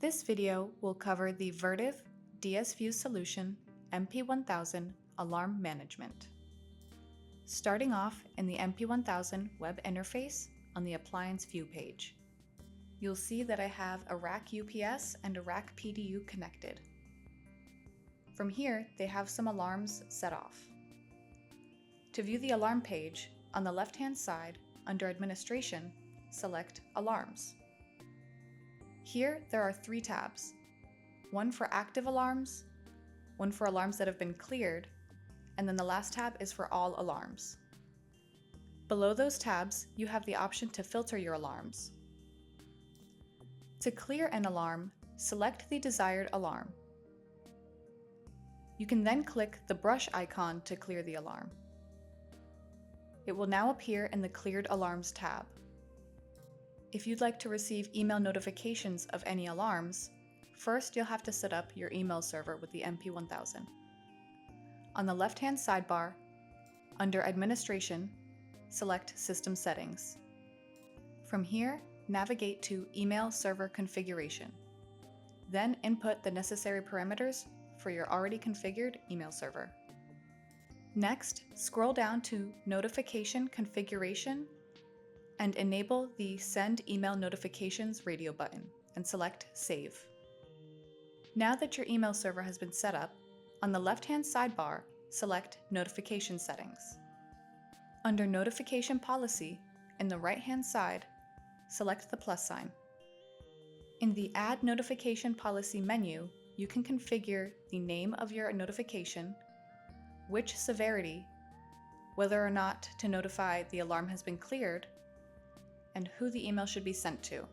This video will cover the Vertiv DSView Solution MP1000 Alarm Management. Starting off in the MP1000 web interface on the Appliance View page, you'll see that I have a rack UPS and a rack PDU connected. From here, they have some alarms set off. To view the alarm page, on the left-hand side, under Administration, select Alarms. Here, there are 3 tabs, one for active alarms, one for alarms that have been cleared, and then the last tab is for all alarms. Below those tabs, you have the option to filter your alarms. To clear an alarm, select the desired alarm. You can then click the brush icon to clear the alarm. It will now appear in the Cleared Alarms tab. If you'd like to receive email notifications of any alarms, first you'll have to set up your email server with the MP1000. On the left-hand sidebar, under Administration, select System Settings. From here, navigate to Email Server Configuration. Then input the necessary parameters for your already configured email server. Next, scroll down to Notification Configuration and enable the Send Email Notifications radio button and select Save. Now that your email server has been set up, on the left-hand sidebar, select Notification Settings. Under Notification Policy, in the right-hand side, select the plus sign. In the Add Notification Policy menu, you can configure the name of your notification, which severity, whether or not to notify the alarm has been cleared, and who the email should be sent to.